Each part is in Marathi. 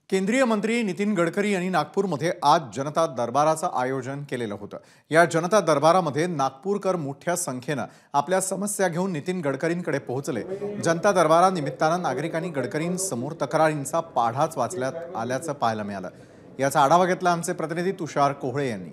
केंद्रीय मंत्री नितीन गडकरी यांनी नागपूरमध्ये आज जनता दरबाराचं आयोजन केलेलं होतं। या जनता दरबारामध्ये नागपूरकर मोठ्या संख्येने आपल्या समस्या घेऊन नितीन गडकरींकडे पोहोचले। जनता दरबारानिमित्तानं नागरिकांनी गडकरींसमोर तक्रारींचा पाढाच वाचण्यात आल्याचं पाहायला मिळालं। याचा आढावा घेतला आमचे प्रतिनिधी तुषार कोहळे यांनी।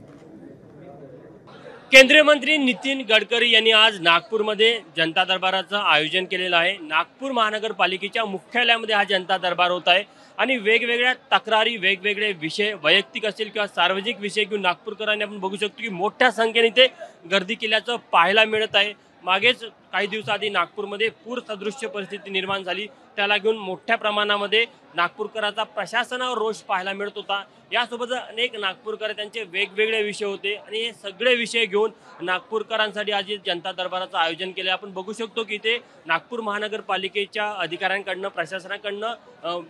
केंद्रीय मंत्री नितीन गडकरी यांनी आज नागपूरमध्ये जनता दरबाराचं आयोजन केलेलं आहे। नागपूर महानगरपालिकेच्या मुख्यालयामध्ये हा जनता दरबार होत आहे आणि वेगवेगळ्या तक्रारी, वेगवेगळे विषय, वैयक्तिक असेल किंवा सार्वजनिक विषय घेऊन नागपूरकरांनी आपण बघू शकतो की मोठ्या संख्येने इथे गर्दी केल्याचं पाहायला मिळत आहे। मागेच काही दिवसाआधी नागपूरमध्ये पूर सदृश्य परिस्थिती निर्माण झाली, त्याला घेऊन मोठ्या प्रमाणामध्ये नागपूरकरांचा प्रशासनावर रोष पाहायला मिळत होता। यासोबत अनेक नागपूरकर त्यांचे वेगवेगळे विषय होते आणि हे सगळे विषय घेऊन नागपूरकरांसाठी आज जनता दरबाराचं आयोजन केले। आपण बघू शकतो की ते नागपूर महानगरपालिकेच्या अधिकाऱ्यांकडनं, प्रशासनाकडनं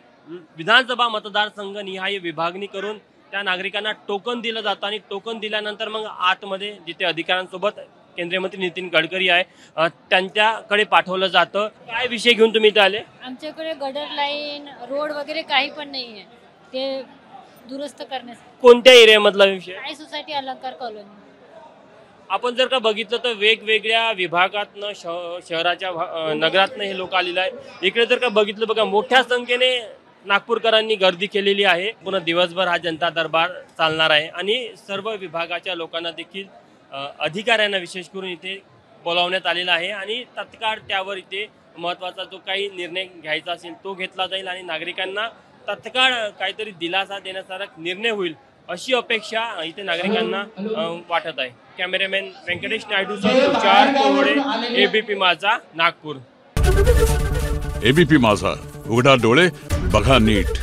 विधानसभा मतदारसंघ निहाय विभागणी करून त्या नागरिकांना टोकन दिलं जातं आणि टोकन दिल्यानंतर मग आतमध्ये जिथे अधिकाऱ्यांसोबत केंद्रीय मंत्री नितीन गडकरी आहे त्यांच्याकडे पाठवलं जातं। काय विषय घेऊन तुम्ही इथे आले? आमच्याकडे गटर लाईन, रोड वगैरे काही पण नाही आहे, ते दुरुस्त करण्यासाठी। कोणत्या एरियामधला विषय? आय सोसायटी, अलंकार कॉलनी। आपण जर का बघितलं तर वेगवेगळ्या विभागातनं शहराच्या नगरातनं हे लोक आलेले आहे। इकडे जर का बघितलं बघा मोठ्या संख्येने नागपूरकरांनी गर्दी केलेली आहे। पुन्हा दिवसभर हा जनता दरबार चालणार आहे आणि सर्व विभागाच्या लोकांना देखील अधिकाऱ्यांना विशेष करून इथे बोलावण्यात आलेला आहे आणि तत्काळ त्यावर इथे महत्त्वाचा जो काही निर्णय घ्यायचा असेल तो घेतला जाईल आणि नागरिकांना तत्काळ काहीतरी दिलासा देण्यासारखा निर्णय होईल अशी अपेक्षा इथे नागरिकांना वाटत आहे। कॅमेरामॅन व्यंकटेश नायडू सह तुषार कोहळे, एबीपी माझा, नागपूर। एबीपी माझा, उघडा डोळे बघा नीट।